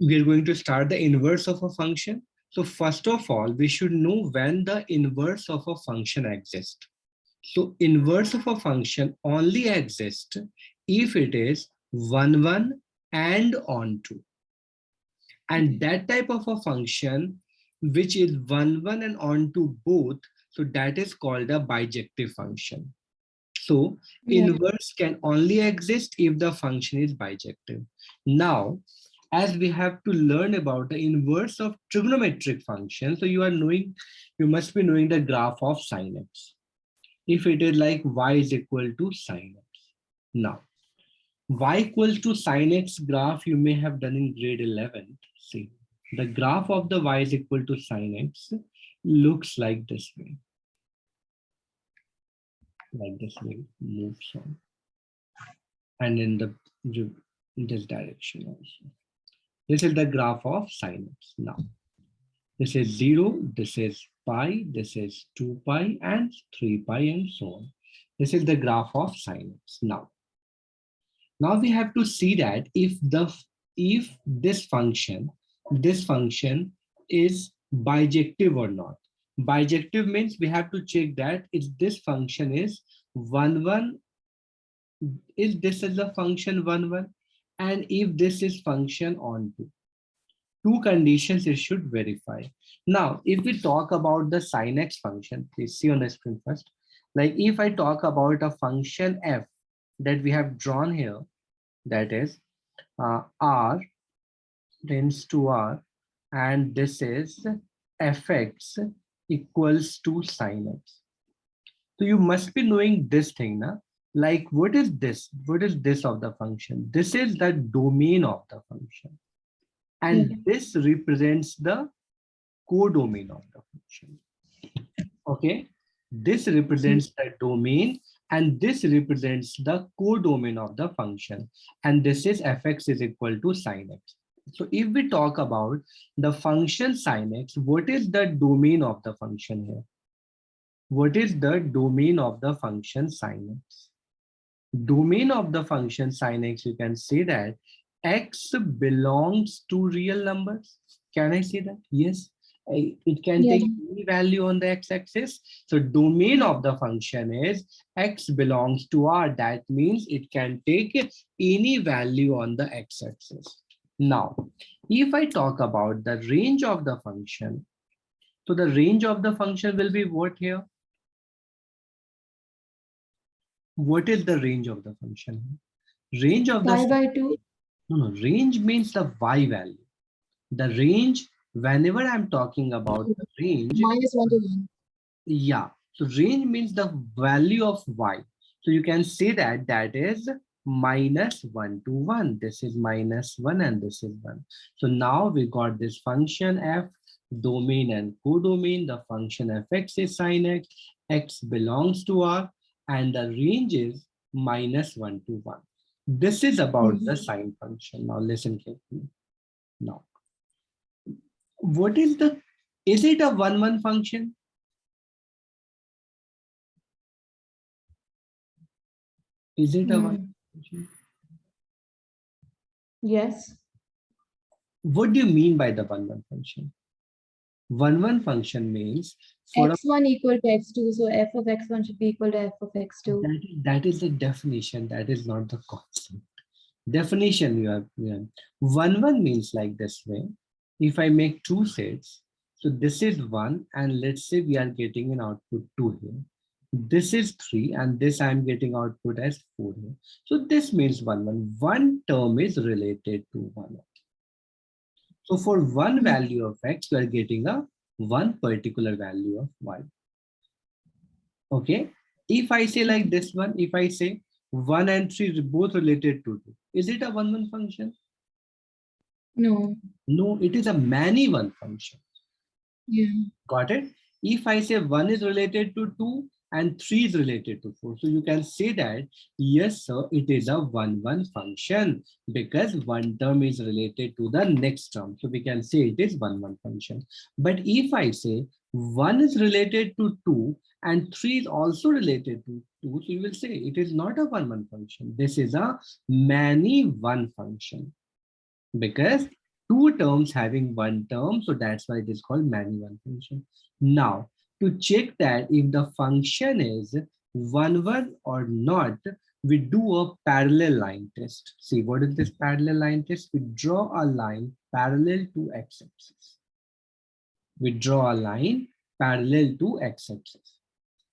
we are going to start the inverse of a function. So first of all, we should know when the inverse of a function exists. So inverse of a function only exists if it is 1, 1 and onto. And that type of a function, which is 1, 1 and onto both, so that is called a bijective function. So inverse can only exist if the function is bijective. Now, as we have to learn about the inverse of trigonometric function, so you must be knowing the graph of sin x. If it is like y is equal to sin x. Now, y equals to sin x graph you may have done in grade 11. See, the graph of the y is equal to sin x looks like this way. Like this way, moves on. And in this direction also. This is the graph of sin x. Now, this is 0, this is pi, this is 2 pi and 3 pi and so on. This is the graph of sin x. Now we have to see that if this function is bijective or not. Bijective means we have to check that if this function is 1, 1, if this is the function 1, 1, and if this is function onto. Two conditions it should verify. Now, if we talk about the sin x function, please see on the screen first. Like if I talk about a function f that we have drawn here, that is r tends to r, and this is fx equals to sin x. So you must be knowing this thing, na? Like what is this? What is this of the function? This is the domain of the function. And this represents the codomain of the function. Okay, this represents the domain and this represents the codomain of the function. And this is fx is equal to sin x. So if we talk about the function sin x, what is the domain of the function here? What is the domain of the function sin x? Domain of the function sin x, you can say that x belongs to real numbers. Can I say that? Yes. It can take any value on the x-axis. So domain of the function is x belongs to r. That means it can take any value on the x-axis. Now, if I talk about the range of the function, so the range of the function will be what here? What is the range of the function? Range of the y by 2. No, range means the y value. The range, whenever I'm talking about the range, -1 to 1. yeah. So range means the value of y. So you can say that that is -1 to 1. This is -1 and this is 1. So now we got this function f, domain and codomain. The function fx is sin x, x belongs to r, and the range is -1 to 1. This is about the sine function. Now listen carefully. Now, what is it a 1, 1 function? Is it a 1 function? Yes. What do you mean by the 1, 1 function? 1, 1 function means for x1 equal to x2, so f of x1 should be equal to f of x2. that is the definition. That is not the concept. Definition you have. 1, 1 means like this way. If I make two sets, so this is 1, and let's say we are getting an output 2 here. This is 3, and this I am getting output as 4 here. So this means 1, 1. One term is related to 1. So for one value of x, we are getting a one particular value of y. Okay. If I say like this one, if I say 1 and 3 is both related to 2, is it a 1, 1 function? No. No, it is a many 1 function. Yeah. Got it? If I say 1 is related to 2 and 3 is related to 4, so you can say that, yes, sir, it is a 1, 1 function because one term is related to the next term. So we can say it is 1, 1 function. But if I say 1 is related to 2 and 3 is also related to 2, so you will say it is not a 1, 1 function. This is a many 1 function because two terms having one term, so that's why it is called many one function. Now, to check that if the function is one or not, we do a parallel line test. See, what is this parallel line test? We draw a line parallel to x-axis. We draw a line parallel to x-axis.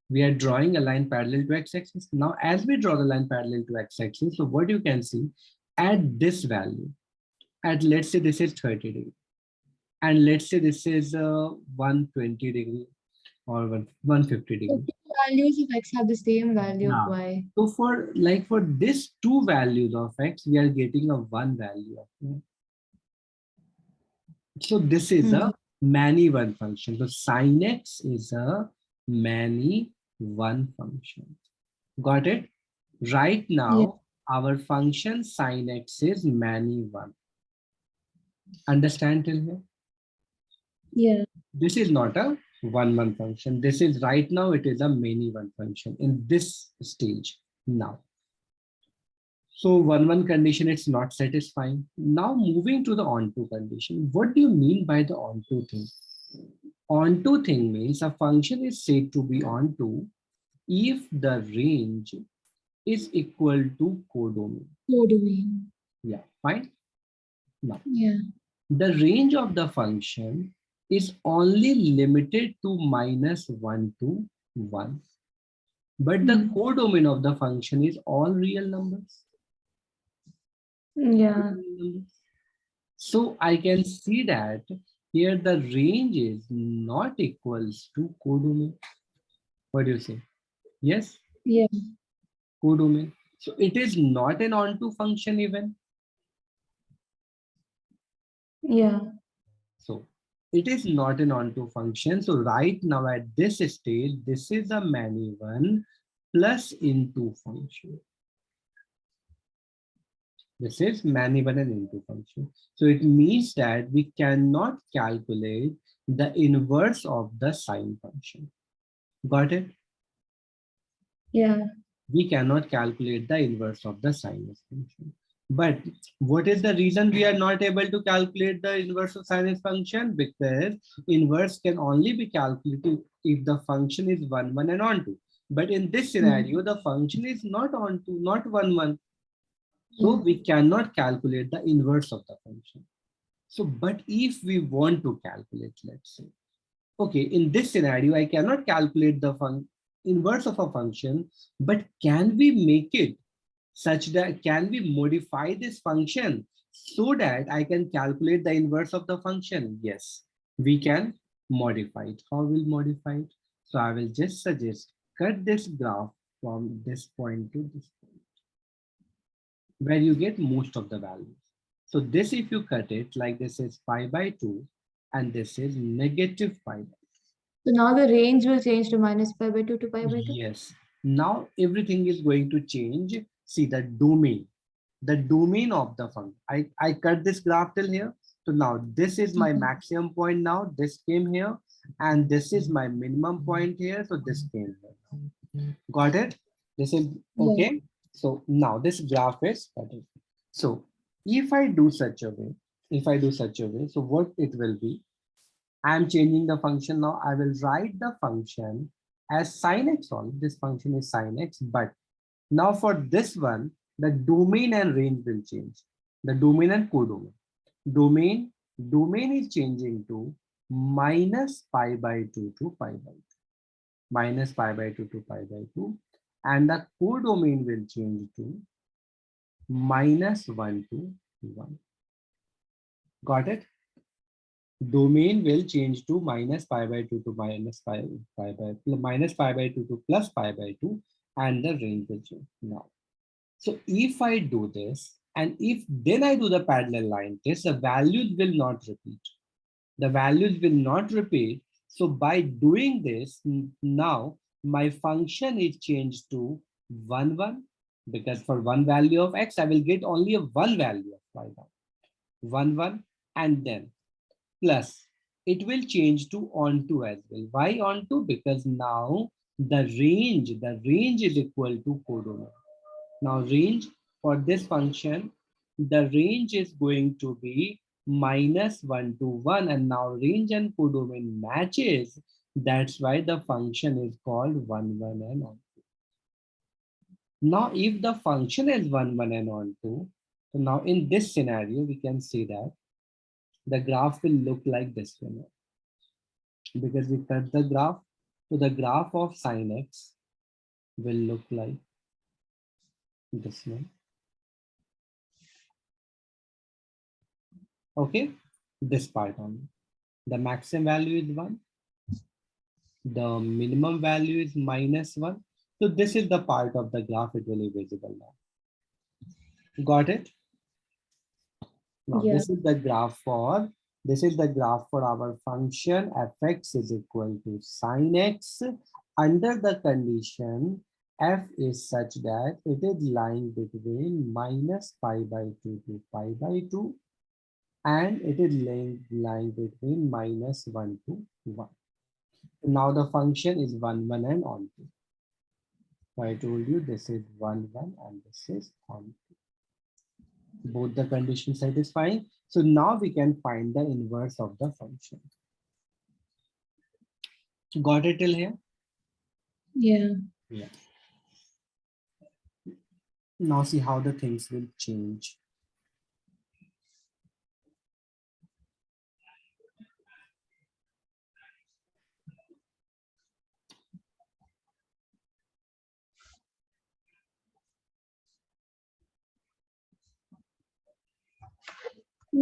We are drawing a line parallel to x-axis. Now, as we draw the line parallel to x-axis, so what you can see, at this value, at let's say this is 30 degree, and let's say this is 120 degree or 150 So degree. two values of x have the same value of Now, y. so for this two values of x, we are getting a one value of y. So this is a many one function. So sin x is a many one function. Got it? Right now, our function sin x is many one. Understand till here? Yeah. This is not a one function. This is right now, it is a many one function in this stage now. So one condition, it's not satisfying. Now moving to the onto condition. What do you mean by the onto thing? Onto thing means a function is said to be onto if the range is equal to codomain. Codomain. Yeah, fine. Now, Yeah. the range of the function is only limited to -1 to 1. But the codomain of the function is all real numbers. Yeah. So I can see that here the range is not equals to codomain. What do you say? Yes? Yeah. Codomain. So it is not an onto function even. Yeah. So it is not an onto function. So right now at this stage, this is a many one plus into function. This is many one and into function. So it means that we cannot calculate the inverse of the sine function. Got it? Yeah. We cannot calculate the inverse of the sinus function. But what is the reason we are not able to calculate the inverse of sinus function? Because inverse can only be calculated if the function is 1 and onto. But in this scenario, the function is not onto, not 1. So we cannot calculate the inverse of the function. So, but if we want to calculate, let's say, okay, in this scenario, I cannot calculate the inverse of a function, but can we make it such that, can we modify this function so that I can calculate the inverse of the function? Yes, we can modify it. How will modify it? So I will just suggest cut this graph from this point to this point, where you get most of the values. So this, if you cut it, like this is pi by 2, and this is negative pi by 2. So now the range will change to -pi by 2 to pi by 2? Yes. Now everything is going to change. See the domain of the function. I cut this graph till here. So now this is my maximum point now. This came here. And this is my minimum point here. So this came here. Got it? This is okay. Yeah. So now this graph is cut. So if I do such a way, so what it will be, I'm changing the function now. I will write the function as sin x only. This function is sin x, but now for this one, the domain and range will change. The domain and codomain. Domain is changing to -pi by 2 to pi by 2. -pi by 2 to pi by 2. And the codomain will change to -1 to 1. Got it? Domain will change to -pi by 2 to -pi by 2 to +pi by 2, and the range will change now. So if I do this, and if then I do the parallel line test, the values will not repeat. The values will not repeat. So by doing this, now my function is changed to 1, because for one value of x, I will get only a one value of y now. 1, and then plus it will change to onto as well. Why onto? Because now the range is equal to codomain. Now range for this function, the range is going to be -1 to 1, and now range and codomain matches. That's why the function is called 1, 1 and on. Now, if the function is 1, 1 and on 2, so now in this scenario, we can see that the graph will look like this one, because we cut the graph. So the graph of sin x will look like this one. Okay, this part only. The maximum value is 1. The minimum value is -1. So this is the part of the graph, it will be visible now. Got it? Now Yeah. this is the graph for our function fx is equal to sin x under the condition f is such that it is lying between -pi/2 to pi/2, and it is lying between -1 to 1. Now the function is 1, 1 and on 2. So I told you this is 1, 1 and this is on 2. Both the conditions satisfying. So now we can find the inverse of the function. Got it till here? Yeah. Yeah. Now see how the things will change.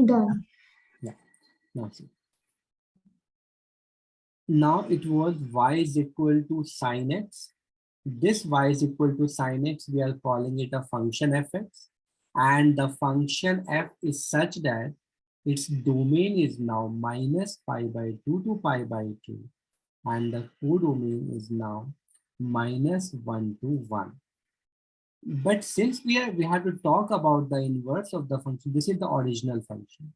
Done. Yeah. Now see. Now it was y is equal to sin x. This y is equal to sin x, we are calling it a function fx. And the function f is such that its domain is now -pi/2 to pi/2. And the codomain is now -1 to 1. But since we have to talk about the inverse of the function, this is the original function.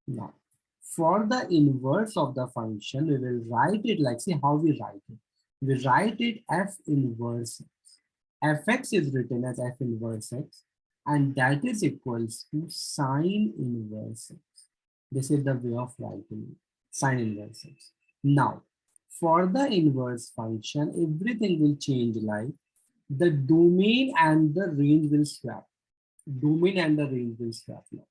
Now, for the inverse of the function, we will write it like, see how we write it. We write it f inverse x. Fx is written as f inverse x, and that is equals to sine inverse x. This is the way of writing it, sine inverse x. Now, for the inverse function, everything will change, like the domain and the range will swap. Domain and the range will swap now.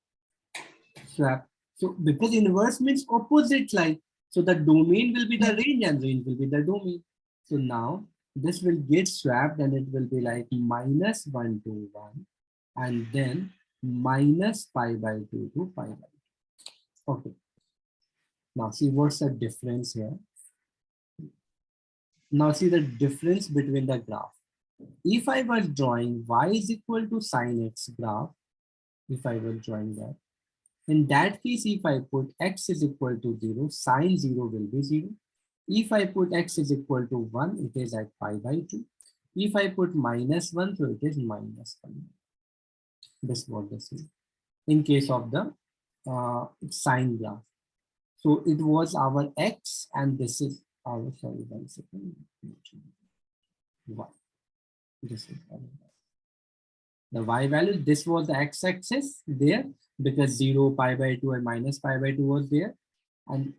Swap. So because inverse means opposite, like, so the domain will be the range and range will be the domain. So now this will get swapped and it will be like -1 to 1 and then -pi/2 to pi/2. Okay. Now see what's the difference here. Now see the difference between the graph. If I was drawing y is equal to sin x graph, if I was drawing that, in that case, if I put x is equal to 0, sine 0 will be 0. If I put x is equal to 1, it is at pi/2. If I put -1, so it is -1. This is what this is. In case of the sine graph. So it was our x and this is our, sorry, 1 second. Y. This is the y value. This was the x-axis there because 0, pi/2 and -pi/2 was there. And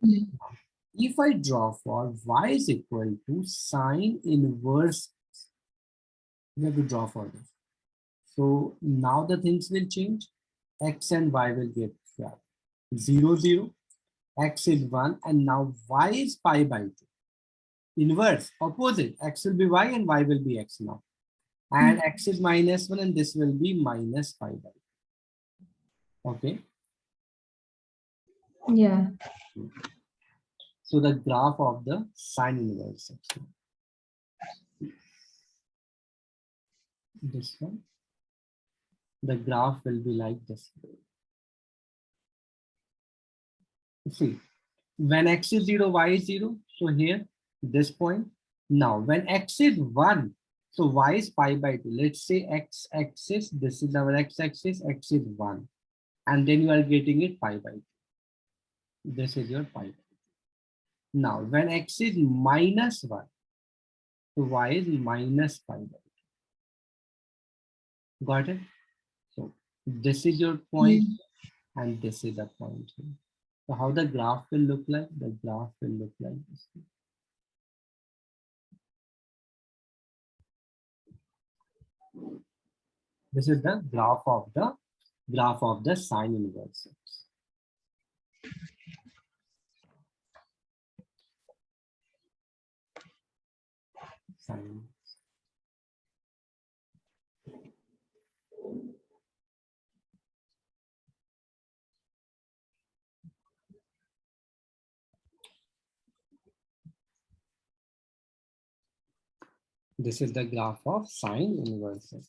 if I draw for y is equal to sine inverse, we have to draw for this. So now the things will change. X and y will get swapped. 0, 0. X is 1 and now y is pi/2. Inverse, opposite. X will be y and y will be x now. And x is -1 and this will be -pi/2. Okay. Yeah. So the graph of the sine inverse section. This one. The graph will be like this. See, when x is 0, y is 0. So here, this point. Now, when x is 1, so y is pi/2. Let's say x-axis, this is our x-axis, x is 1. And then you are getting it pi/2. This is your pi/2. Now, when x is -1, so y is -pi/2. Got it? So this is your point. and this is a point here. So how the graph will look like? The graph will look like this. This is the graph of the sine inverse x. Sine. This is the graph of sine inverse x.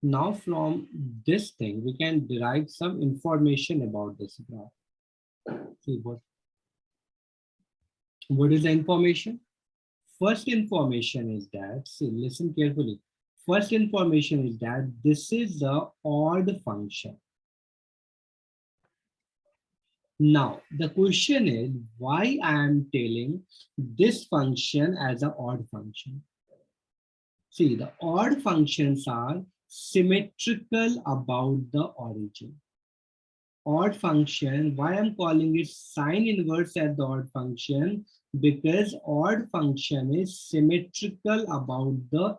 Now from this thing, we can derive some information about this graph. See what is the information? First information is that, see, listen carefully. First information is that this is the odd function. Now, the question is why I am telling this function as an odd function. See, the odd functions are symmetrical about the origin. Odd function, why I'm calling it sine inverse as the odd function, because odd function is symmetrical about the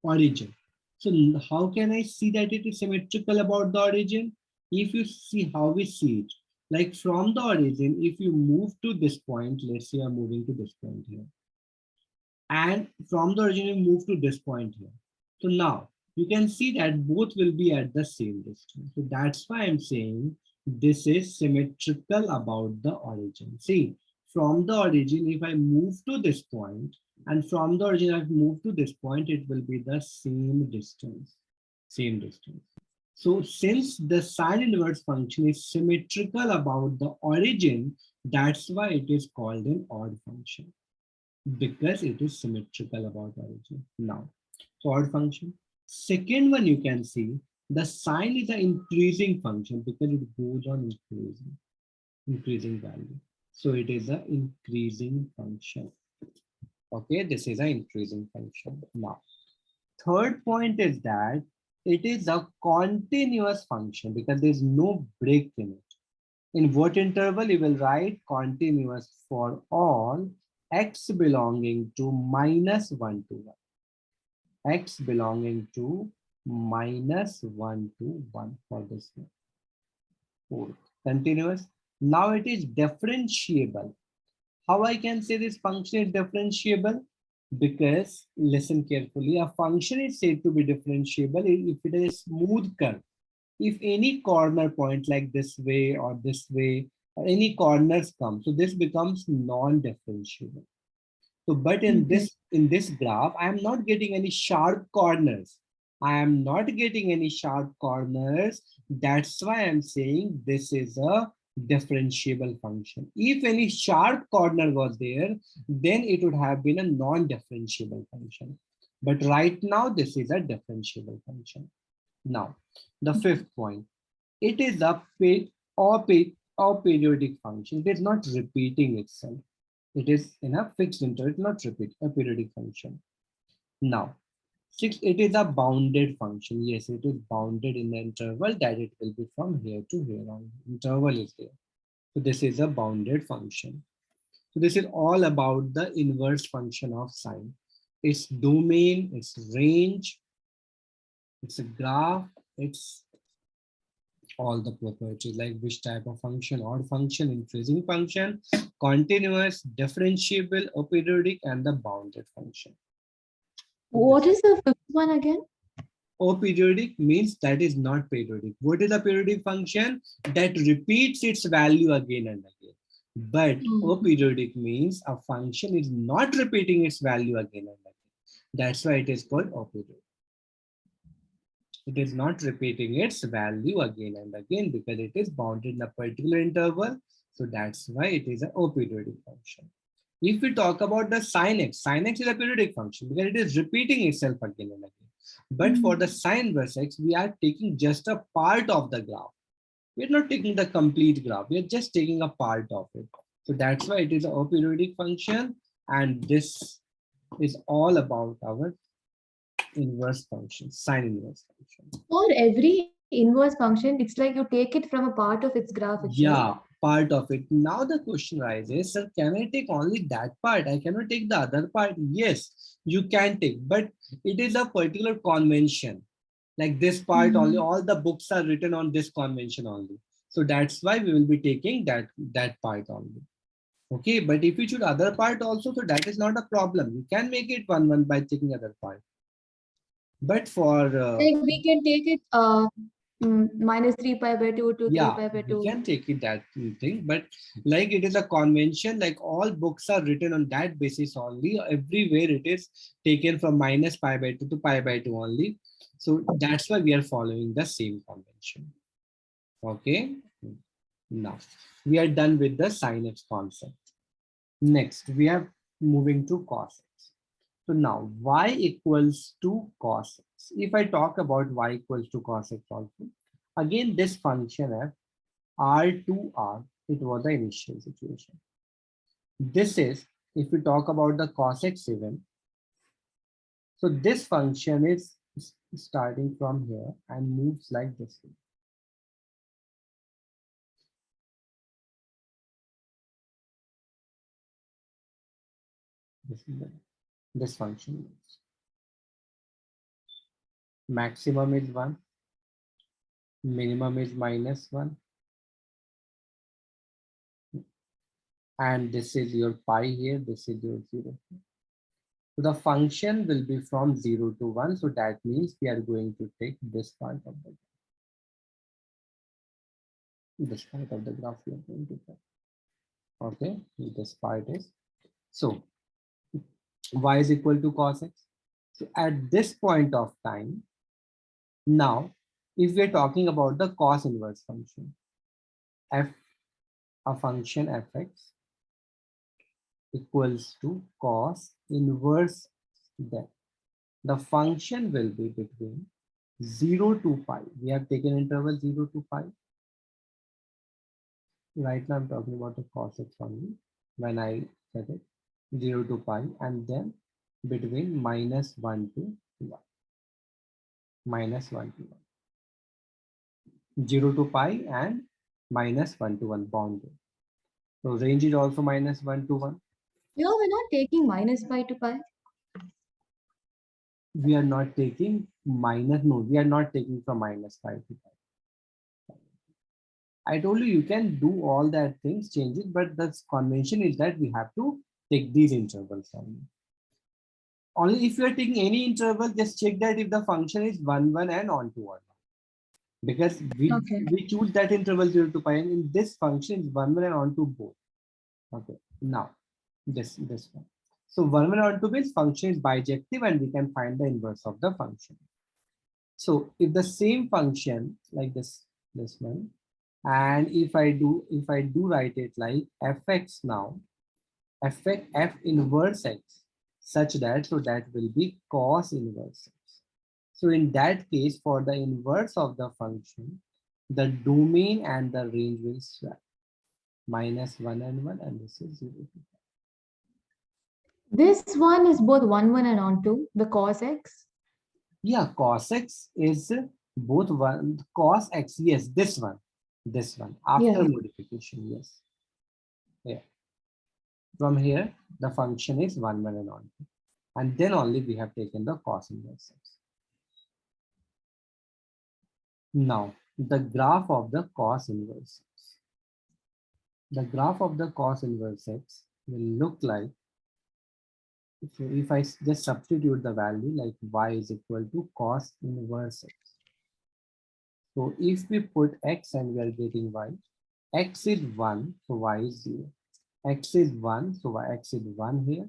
origin. So how can I see that it is symmetrical about the origin? If you see how we see it, like from the origin, if you move to this point, let's say I'm moving to this point here, and from the origin you move to this point here. So now you can see that both will be at the same distance. So that's why I'm saying this is symmetrical about the origin. See, from the origin, if I move to this point, and from the origin I've moved to this point, it will be the same distance. Same distance. So since the sine inverse function is symmetrical about the origin, that's why it is called an odd function, because it is symmetrical about origin. Now, so odd function. Second one, you can see the sine is an increasing function because it goes on increasing value. So it is an increasing function. Okay, this is an increasing function. Now, third point is that it is a continuous function because there is no break in it. In what interval you will write continuous for all x belonging to -1 to 1. X belonging to -1 to 1 for this one. Fourth, continuous. Now it is differentiable. How I can say this function is differentiable? Because listen carefully, a function is said to be differentiable if it is a smooth curve. If any corner point like this way or any corners come, so this becomes non-differentiable. So, but in this graph, I am not getting any sharp corners. I am not getting any sharp corners. That's why I'm saying this is a differentiable function. If any sharp corner was there, then it would have been a non-differentiable function. But right now, this is a differentiable function. Now, the fifth point, it is a periodic function. It is not repeating itself. It is in a fixed interval, not repeat, a periodic function. Now, six, it is a bounded function. Yes, it is bounded in the interval that it will be from here to here on. Interval is there. So this is a bounded function. So this is all about the inverse function of sine. Its domain, its range, it's a graph, it's all the properties like which type of function, odd function, increasing function, continuous, differentiable, aperiodic, and the bounded function. What is the fifth one again? Aperiodic means that is not periodic. What is a periodic function? That repeats its value again and again. But aperiodic means a function is not repeating its value again and again. That's why it is called aperiodic. It is not repeating its value again and again because it is bounded in a particular interval. So that's why it is an aperiodic function. If we talk about the sin x is a periodic function because it is repeating itself again and again. But for the sine inverse x, we are taking just a part of the graph. We're not taking the complete graph. We're just taking a part of it. So that's why it is an aperiodic function. And this is all about our inverse function, sine inverse function. For every inverse function, it's like you take it from a part of its graph itself. Yeah, part of it. Now the question rises, sir, can I take only that part? I cannot take the other part. Yes, you can take, but it is a particular convention. Like this part only, all the books are written on this convention only. So that's why we will be taking that part only. Okay, but if you choose other part also, so that is not a problem. You can make it 1-1 by taking other part. But for Like we can take it minus 3 pi by 2 to 3 yeah, pi by we 2. can take it that thing, but like it is a convention, like all books are written on that basis only. Everywhere it is taken from minus pi by 2 to pi by 2 only. So that's why we are following the same convention. Okay. Now we are done with the sin x concept. Next, we are moving to cos x. So now y equals to cos x. If I talk about y equals to cos x also, again this function f R to R, it was the initial situation. This is, if we talk about the cos x event, so this function is starting from here and moves like this. This is this function moves. Maximum is 1, minimum is -1, and this is your pi here, this is your 0. So the function will be from 0 to 1. So that means we are going to take this part of the graph we are going to take. Okay, this part is so y is equal to cos x. So at this point of time, now if we're talking about the cos inverse function, f a function fx equals to cos inverse, then the function will be between 0 to pi. We have taken interval 0 to pi. Right now I'm talking about the cos x only when I set it 0 to pi, and then between -1 to 1. -1 to 1. 0 to pi and -1 to 1 bounded. So range is also -1 to 1. Here we're not taking minus pi to pi. We are not taking minus, no, we are not taking from -5 to pi. I told you can do all that things, changes, but the convention is that we have to take these intervals only. Only if you are taking any interval, just check that if the function is 1, 1 and on to 1. Because we choose that interval 0 to pi, and in this function is 1, 1 and on to both. Okay, now this one. So 1, 1 on to means function is bijective and we can find the inverse of the function. So if the same function like this one, and if I do write it like fx now, f inverse x, such that, so that will be cos inverse x. So in that case, for the inverse of the function, the domain and the range will swap. -1 and 1, and this is 0 to 5. This one is both 1, 1 and onto the cos x. Yeah, cos x is both one, cos x, yes, this one after modification, yes. Yeah. From here, the function is 1, 1 and on. And then only we have taken the cos inverse x. Now, the graph of the cos inverse x. The graph of the cos inverse x will look like, if I just substitute the value like y is equal to cos inverse x. So if we put x and we are getting y, x is 1, so y is 0. X is 1, so x is 1 here,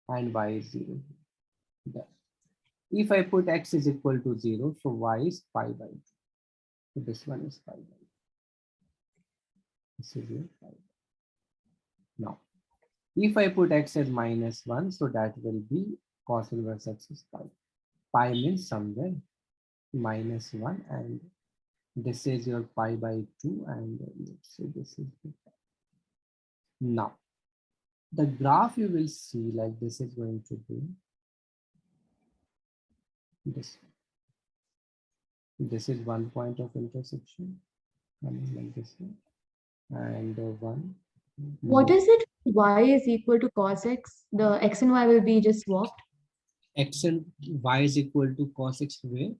and y is 0 here. If I put x is equal to 0, so y is pi by 2. So this one is pi by 2. This is here, pi. Now, if I put x as -1, so that will be cos inverse x is pi. Pi means somewhere -1, and this is your pi by 2, and let's say this is the pi. Now, The graph you will see like this is going to be this. This is one point of intersection coming like this one, and one. What is it? Y is equal to cos x. The x and y will be just swapped. X and y is equal to cos x where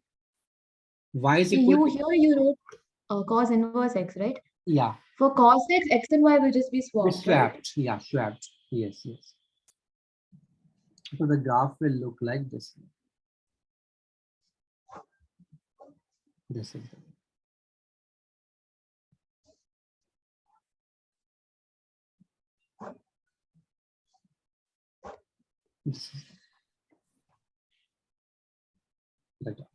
y is equal You to, here you wrote cos inverse x, right? yeah, For cos x and y will just be we swapped, right? swapped, yeah, swapped, yes, yes. So the graph will look like this. This is the, this is the graph.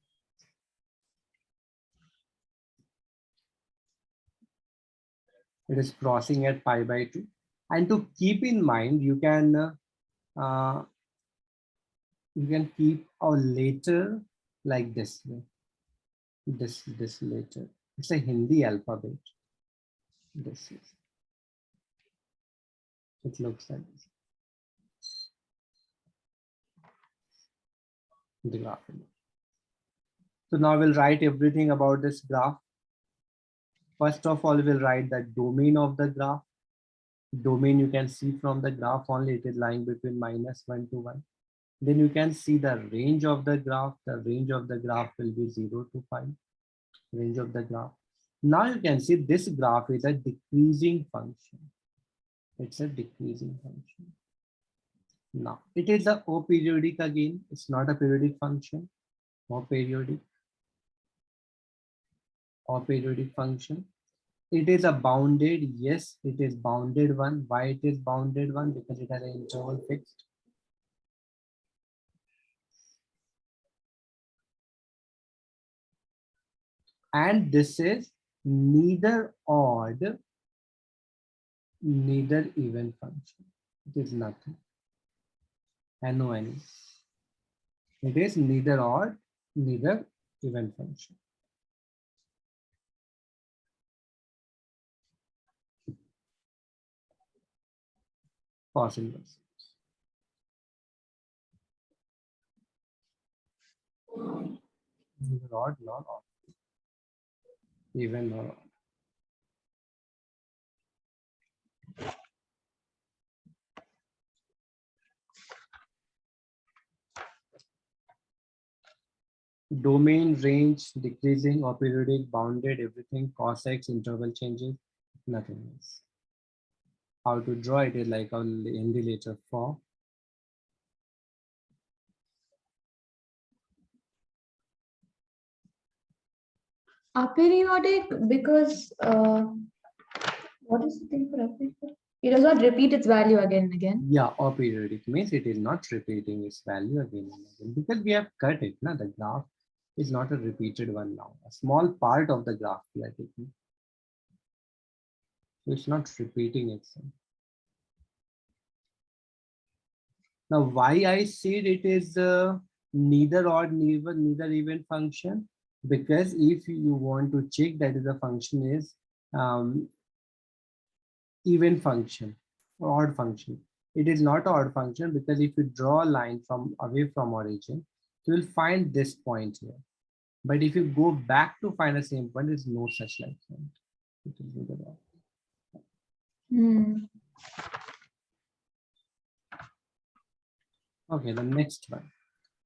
It is crossing at pi by 2. And to keep in mind, uh, you can keep a later like this way. This later. It's a Hindi alphabet. This is. It looks like this. The graph. So now we'll write everything about this graph. First of all, we'll write the domain of the graph. Domain you can see from the graph only, it is lying between -1 to 1. Then you can see the range of the graph. The range of the graph will be 0 to 5. Range of the graph. Now you can see this graph is a decreasing function. It's a decreasing function. Now it is a O-periodic again. It's not a periodic function. O-periodic. O-periodic function. It is a bounded, yes, it is bounded one. Why it is bounded one? Because it has an interval fixed. And this is neither odd, neither even function. It is nothing. NONE. It is neither odd, neither even function. Cos inverse. Neither odd nor odd. Even nor odd. Domain, range, decreasing, or periodic, bounded, everything, cos x, interval changes, nothing else. How to draw it is like in the later form. Aperiodic because what is the thing for aperiodic? It does not repeat its value again and again. Yeah, or periodic means it is not repeating its value again and again because we have cut it. Now the graph is not a repeated one now. A small part of the graph we are taking. So it's not repeating itself. Now, why I said it is neither odd, neither even function, because if you want to check that the function is even function or odd function, it is not an odd function because if you draw a line from away from origin, you will find this point here. But if you go back to find the same point, there is no such like point. It is neither odd. Hmm. Okay, the next one.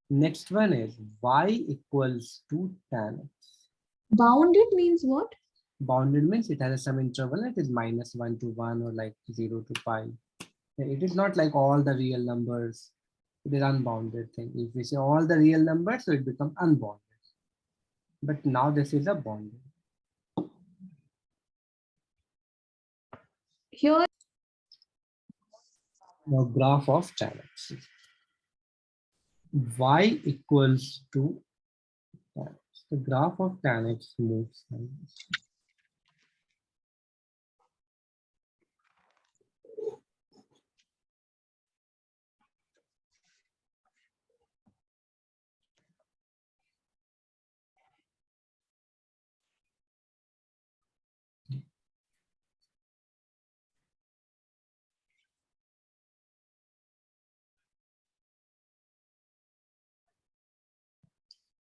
Next one is y equals to tan x. Bounded means what? Bounded means it has some interval. It is -1 to 1 or like 0 to pi. It is not like all the real numbers. It is unbounded thing. If we say all the real numbers, so it becomes unbounded. But now this is a bounded. Here, Now graph of tan x. Y equals to tan x. The graph of tan x moves like this.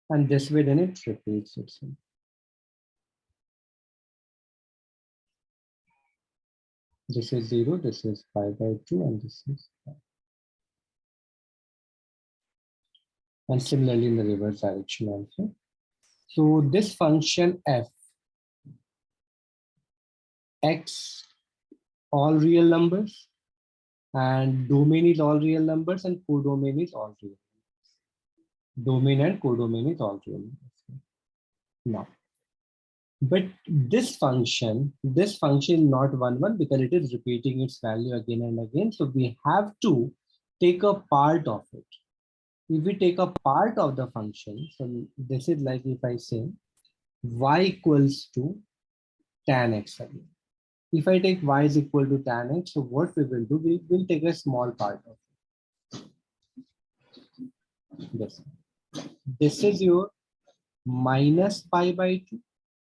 And this way then it repeats itself. This is 0, this is pi by 2, and this is pi. And similarly in the reverse direction also. So this function f, x, all real numbers, and domain is all real numbers, and codomain is all real. Domain and codomain is all real numbers. Now, but this function is not 1, because it is repeating its value again and again. So we have to take a part of it. If we take a part of the function, so this is like if I say y equals to tan x again. If I take y is equal to tan x, so what we will do, we will take a small part of this. This is your minus pi by 2,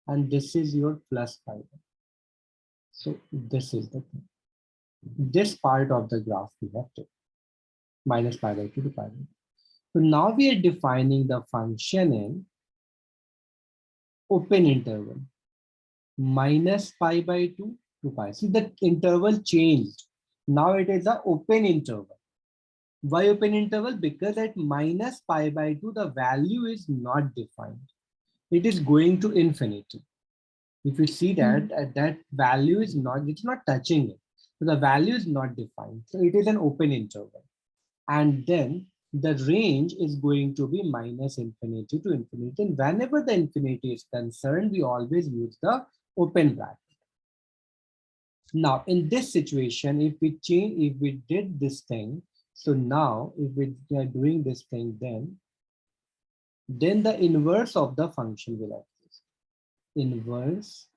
and this is your plus pi by 2. So this is the thing. This part of the graph we have to minus pi by 2 to pi by 2. So now we are defining the function in open interval minus pi by 2 to pi. See, the interval changed. Now it is an open interval. Why open interval? Because at minus pi by 2, the value is not defined. It is going to infinity. If you see that, that value is not, it's not touching it. So the value is not defined. So it is an open interval. And then the range is going to be minus infinity to infinity. And whenever the infinity is concerned, we always use the open bracket. Now, in this situation, if we did this thing, so now if we are doing this thing, then the inverse of the function will exist. Inverse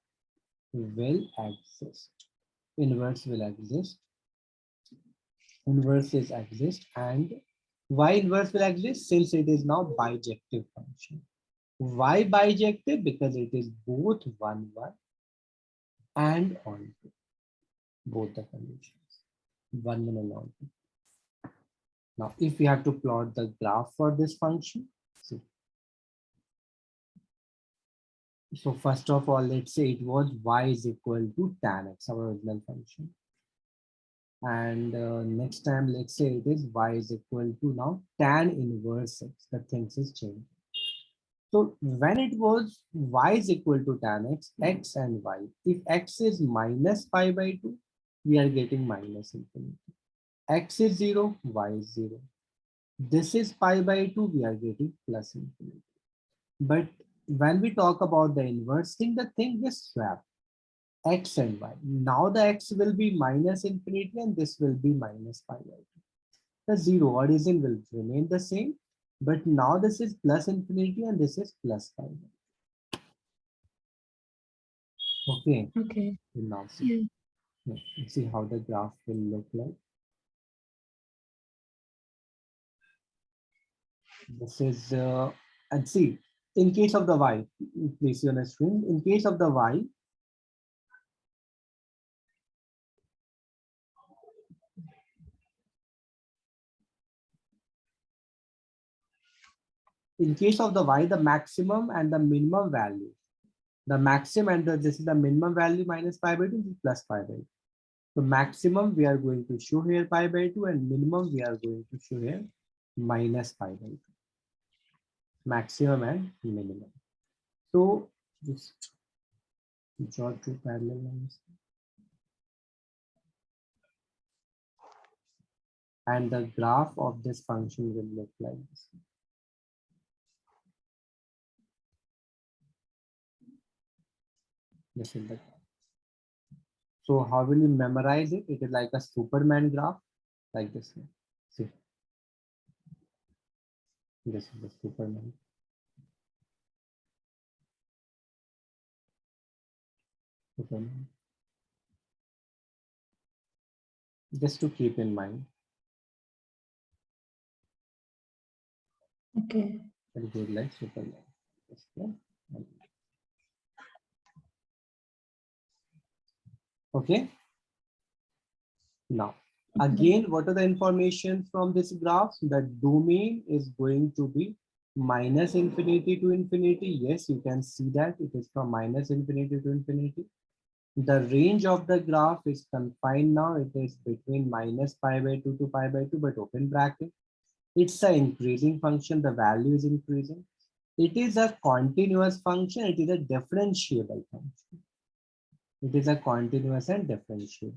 will exist. Inverse will exist. Inverse is exist. And why inverse will exist? Since it is now bijective function. Why bijective? Because it is both 1, 1 and on 2. Both the conditions. 1, 1 and on 2. Now, if we have to plot the graph for this function, so first of all, let's say it was y is equal to tan x, our original function. And next time, let's say it is y is equal to now tan inverse x, the things is changing. So when it was y is equal to tan x, x and y, if x is minus pi by 2, we are getting minus infinity. X is 0, y is 0. This is pi by 2, we are getting plus infinity. But when we talk about the inverse thing, the thing is swap x and y. Now the x will be minus infinity and this will be minus pi by 2. The 0 origin will remain the same, but now this is plus infinity and this is plus pi by 2. Okay. Okay. Now see. Yeah. See how the graph will look like. This is, and see, in case of the y, please see on the screen, in case of the y, the maximum and the minimum value, the maximum and this is the minimum value minus pi by 2, this is plus pi by 2. So maximum we are going to show here pi by 2 and minimum we are going to show here minus pi by 2. Maximum and minimum. So just draw two parallel lines. And the graph of this function will look like this. This is the graph. So how will you memorize it? It is like a Superman graph, like this one. See, this is the Superman. Superman. Just to keep in mind. Okay. It goes like Superman. Okay. Now, again, what are the information from this graph? The domain is going to be Minus infinity to infinity. Yes, you can see that it is from minus infinity to infinity. The range of the graph is confined now. It is between minus pi by 2 to pi by 2, but open bracket. It's an increasing function. The value is increasing. It is a continuous function. It is a differentiable function. It is a continuous and differentiable.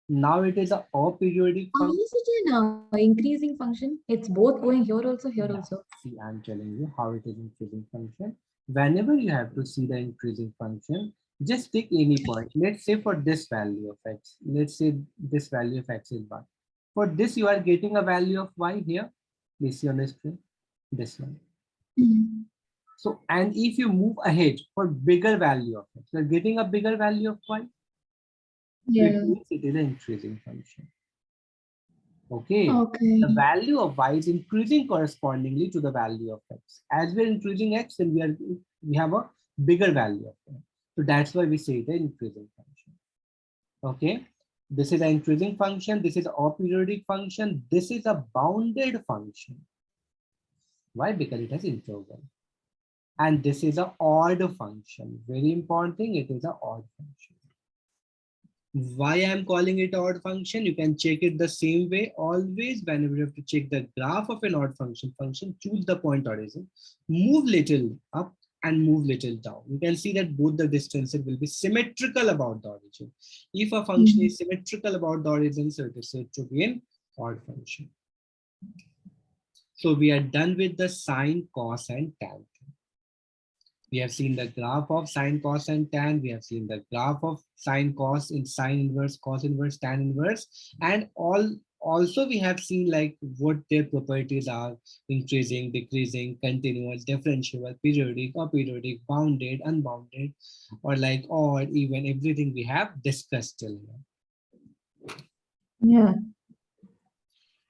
Now it is a aperiodic How function. is it an increasing function? It's both going here also, here Yeah. also. See, I'm telling you how it is increasing function. Whenever you have to see the increasing function, just take any point. Let's say for this value of x, let's say this value of x is 1. For this, you are getting a value of y here. Please see on the screen, this one. Mhm. So, and if you move ahead for bigger value of x, you're getting a bigger value of y. So it Yeah. means it is an increasing function. Okay. Okay. The value of y is increasing correspondingly to the value of x. As we're increasing x, then we have a bigger value of x. So that's why we say the increasing function. Okay. This is an increasing function. This is an aperiodic function. This is a bounded function. Why? Because it has interval. And this is an odd function. Very important thing, it is an odd function. Why I'm calling it odd function? You can check it the same way. Always whenever you have to check the graph of an odd function, choose the point origin, move little up and move little down. You can see that both the distances will be symmetrical about the origin. If a function Mhm. is symmetrical about the origin, so it is said to be an odd function. So we are done with the sine, cos, and tan. We have seen the graph of sine, cos, and tan. We have seen the graph of sine, cos, in sine inverse, cos inverse, tan inverse, and also we have seen like what their properties are: increasing, decreasing, continuous, differentiable, periodic, aperiodic, bounded, unbounded, or like odd, even, everything we have discussed till now. Yeah.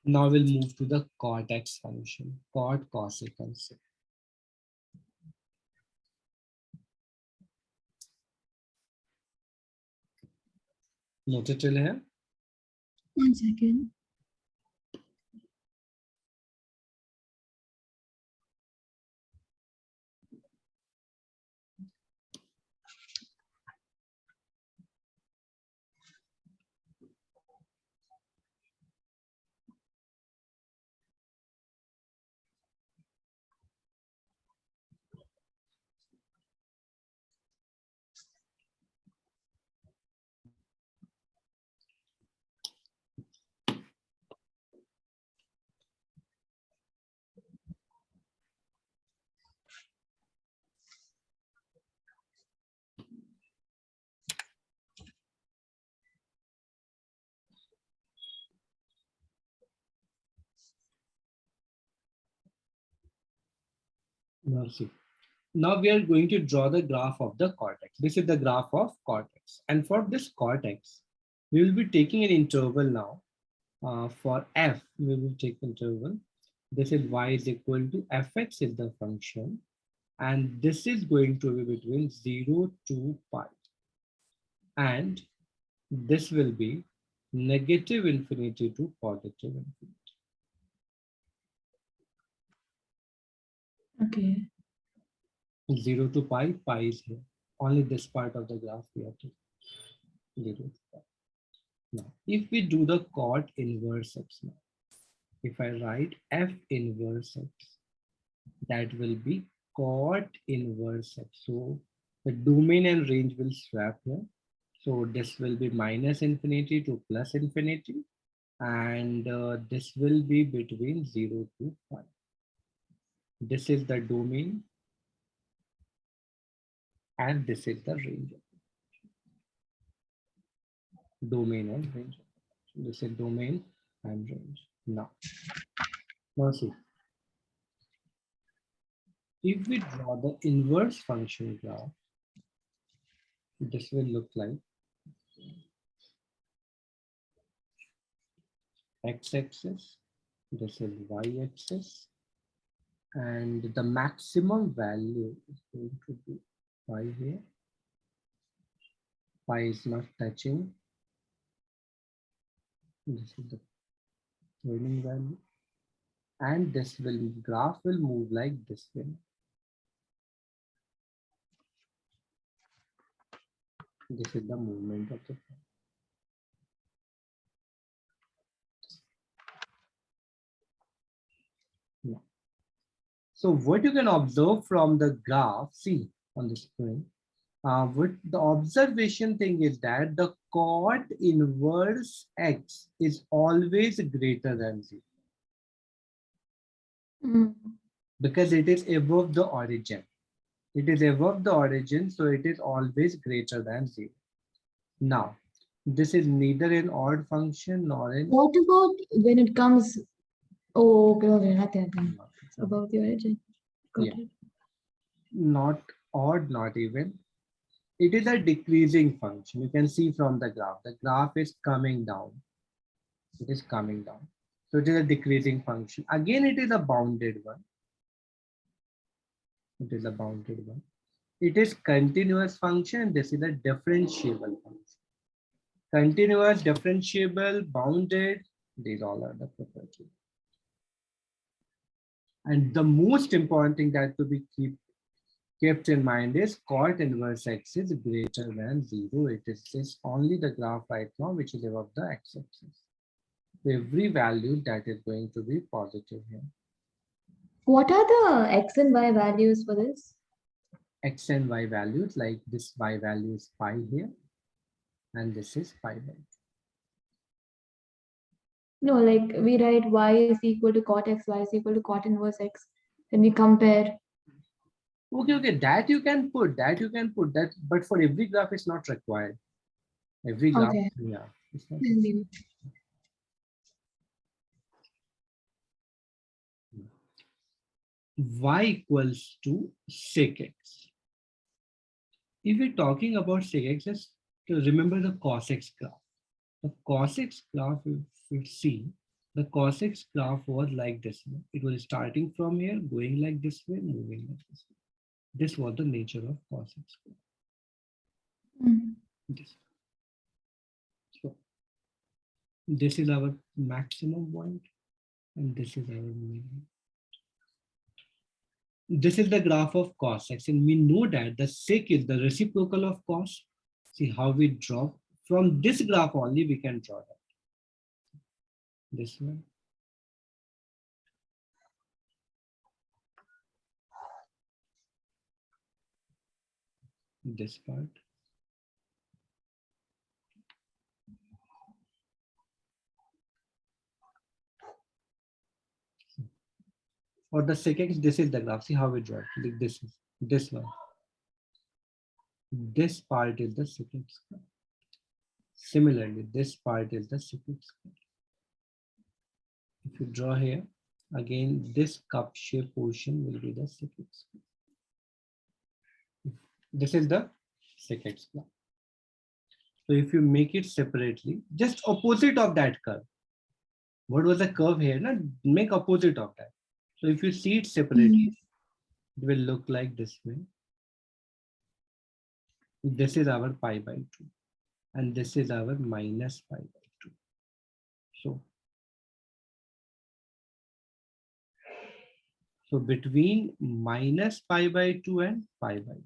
Now we'll move to the cot x function, cot, cos, and sin. Noted till here? 1 second. Now see. Now we are going to draw the graph of the cortex. This is the graph of cortex. And for this cortex, we will be taking an interval now. For f, we will take interval. This is y is equal to fx is the function. And this is going to be between 0 to pi. And this will be negative infinity to positive infinity. Okay. 0 to pi, pi is here. Only this part of the graph we have to 0 to pi. Now, if we do the cot inverse x now, if I write f inverse x, that will be cot inverse x. So the domain and range will swap here. So this will be minus infinity to plus infinity. And this will be between 0 to 5. This is the domain and this is the range. Domain and range. This is domain and range. Now see. If we draw the inverse function graph, this will look like x-axis, this is y-axis, and the maximum value is going to be pi here. Pi is not touching. This is the turning value. and this graph will move like this way. This is the movement of the graph. Yeah. So what you can observe from the graph, see on the screen, what the observation thing is that the cot inverse x is always greater than 0 Mm. because it is above the origin. It is above the origin, so it is always greater than 0. Now, this is neither an odd function nor an What about when it comes? Oh, okay, okay, nothing. About the origin. Got it. not odd, not even. It is a decreasing function. You can see from the graph. The graph is coming down. It is coming down. So it is a decreasing function. Again, it is a bounded one. It is a bounded one. It is continuous function. This is a differentiable function. Continuous, differentiable, bounded. These all are the properties. And the most important thing that to be kept in mind is cot inverse x is greater than 0. It is just only the graph right now which is above the x-axis. Every value that is going to be positive here. What are the x and y values for this? X and y values, like this y value is pi here, and this is pi by 2. No, like we write y is equal to cot x, y is equal to cot inverse x. Then we compare. Okay, that you can put, that, but for every graph it's not required. Every graph, Okay. yeah. It's not y equals to sec x. If we're talking about sec x, let's remember the cos x graph. The cos x graph, if you see, the cos x graph was like this. It was starting from here, going like this way, moving like this way. This was the nature of cos x graph. This. So this is our maximum point, and this is our minimum. This is the graph of cos x, and we know that the sec is the reciprocal of cos. See how we draw from this graph only we can draw that. This one. This part. For the sec x, this is the graph. See how we draw it. Like this is this one. This part is the sec x graph. Similarly, this part is the sec x graph. If you draw here, again, this cup shape portion will be the sec x graph. This is the sec x graph. So if you make it separately, just opposite of that curve. What was the curve here? Now make opposite of that. So if you see it separately, it will look like this way. This is our pi by 2. And this is our minus pi by 2. So between minus pi by 2 and pi by 2.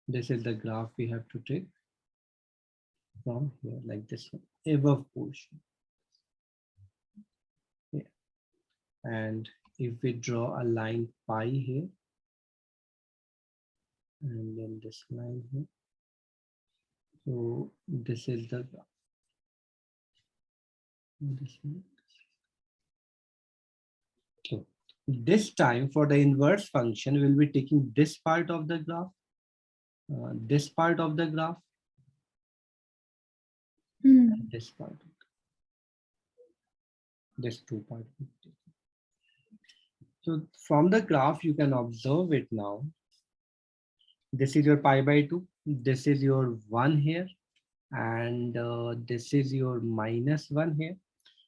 This is the graph we have to take from here, like this one, above portion. Yeah. And if we draw a line pi here, and then this line here, so this is the graph. So this time for the inverse function, we'll be taking this part of the graph, this part of the graph, and this part. This two part. So from the graph, you can observe it now. This is your pi by 2. This is your 1 here. And this is your minus 1 here.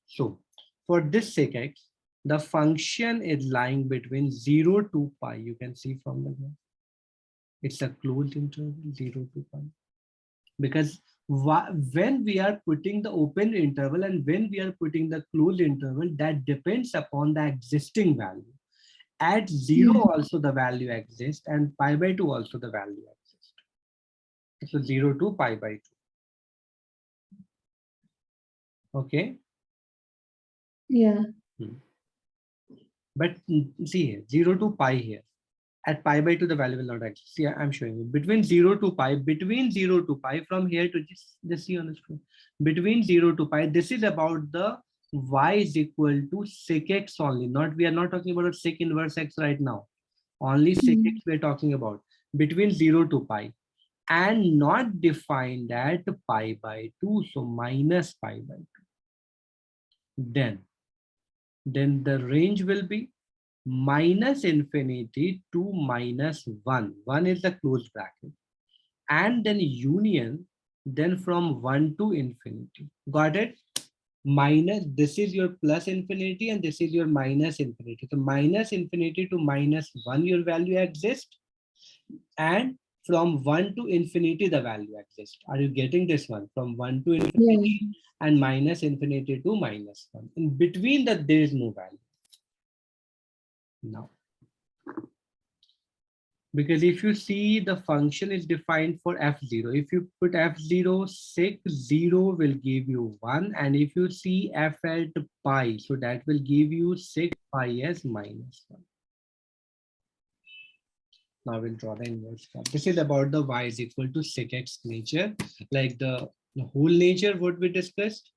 So for this sec x, the function is lying between 0 to pi. You can see from the graph. It's a closed interval, 0 to pi. Because When we are putting the open interval and when we are putting the closed interval, that depends upon the existing value. At 0 Yeah. also the value exists, and pi by 2 also the value exists. So 0 to pi by 2. Okay. Yeah. But see here, 0 to pi here. At pi by 2, the value will not exist. See, I'm showing you. Between 0 to pi, from here to just see on the screen. Between 0 to pi, this is about the y is equal to sec x only. We are not talking about sec inverse x right now. Only sec x we're talking about. Between 0 to pi. And not defined at pi by 2. So minus pi by 2. Then the range will be minus infinity to minus 1. 1 is the closed bracket. And then union, then from 1 to infinity. Got it? Minus, this is your plus infinity and this is your minus infinity. So minus infinity to minus 1, your value exists. And from 1 to infinity, the value exists. Are you getting this one? From 1 to infinity Yeah. and minus infinity to minus 1. In between that, there is no value. Now, because if you see the function is defined for f0, if you put f0, sec 0 will give you 1, and if you see f at pi, so that will give you sec pi as minus 1. Now we'll draw the inverse form. This is about the y is equal to sec x nature, like the whole nature what we discussed,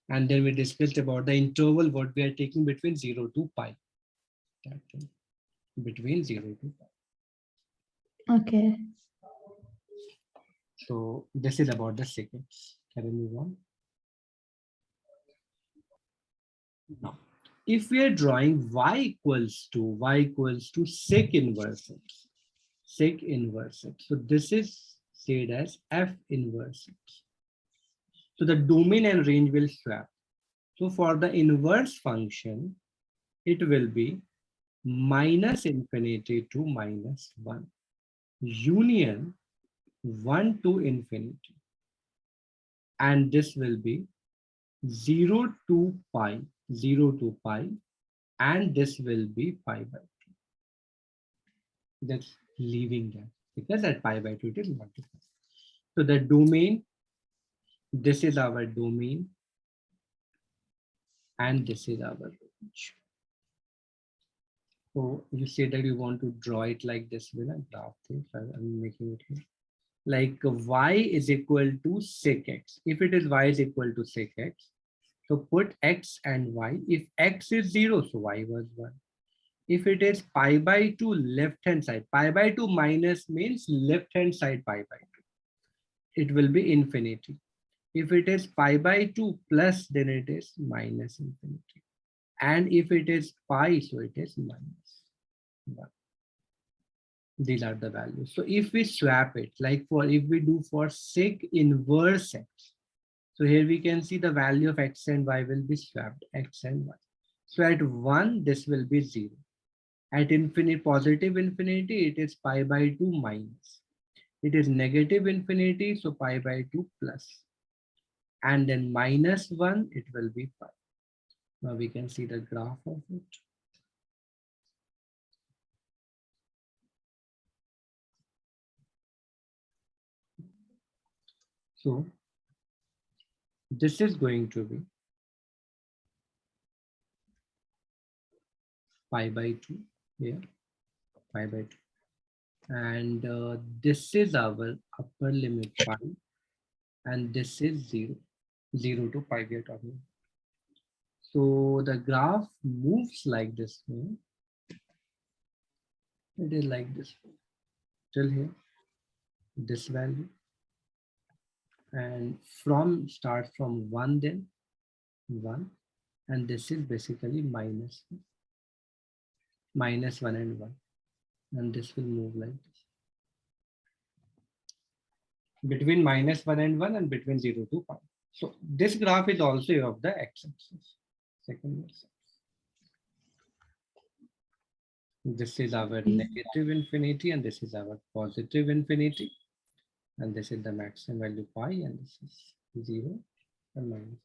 and then we discussed about the interval what we are taking between 0 to pi. Between 0 to pi. Okay. So this is about the sec x. Can we move on? Now, if we are drawing y equals to sec inverse x, so this is said as f inverse x. So the domain and range will swap. So for the inverse function, it will be minus infinity to minus 1, union 1 to infinity, and this will be 0 to pi, and this will be pi by 2. That's leaving that because at pi by 2 it is not defined. So the domain, this is our domain, and this is our range. So you say that you want to draw it like this with a graph thing. So I'm making it here. Like y is equal to sec x. If it is y is equal to sec x, so put x and y. If x is 0, so y was 1. If it is pi by 2, left hand side, pi by 2 minus means left hand side pi by 2. It will be infinity. If it is pi by 2 plus, then it is minus infinity. And if it is pi, so it is minus 1. These are the values. So if we swap it, like if we do for sec inverse x, so here we can see the value of x and y will be swapped, x and y. So at 1, this will be 0. At infinity, positive infinity, it is pi by 2 minus. It is negative infinity, so pi by 2 plus. And then minus 1, it will be pi. Now we can see the graph of it. So this is going to be pi by 2 here, pi by 2. And this is our upper limit pi, and this is 0. 0 to pi we are talking. So the graph moves like this way. It is like this till here, this value, and start from 1, then 1, and this is basically minus 1 and 1, and this will move like this between minus 1 and 1 and between 0 to pi. So this graph is also of the x-axis, second axis. This is our negative infinity and this is our positive infinity. and this is the maximum value pi, and this is 0 and minus.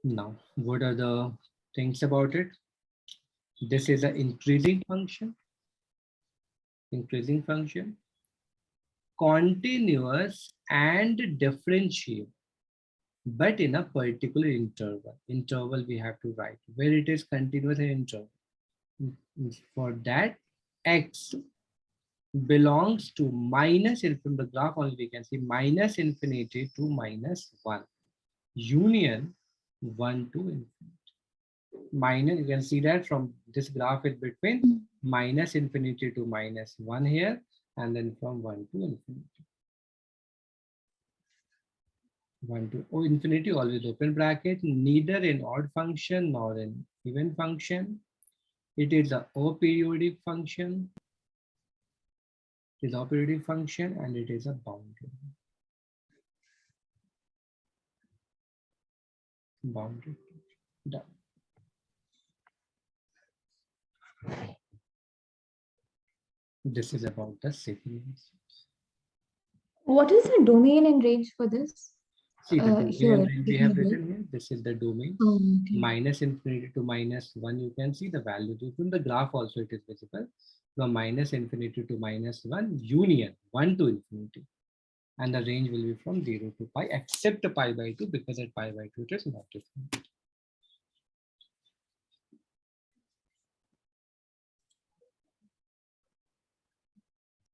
Now, what are the things about it? This is an increasing function, continuous and differentiable, but in a particular interval. Interval we have to write where it is continuous and interval. For that, x belongs to minus, from the graph only we can see minus infinity to minus 1, union 1 to infinity. Minus, you can see that from this graph is between minus infinity to minus 1 here, and then from 1 to infinity. 1 to infinity, always open bracket, neither in odd function nor in even function. It is a aperiodic function. It is a periodic function, and it is a bounded. Bounded. Done. This is about the sequence. What is the domain and range for this? See the domain Here, and range we have written here. This is the domain. okay. Minus infinity to minus 1, you can see the value. From the graph also it is visible. From minus infinity to minus 1, union 1 to infinity. And the range will be from 0 to pi, except pi by 2, because at pi by 2 it is not different.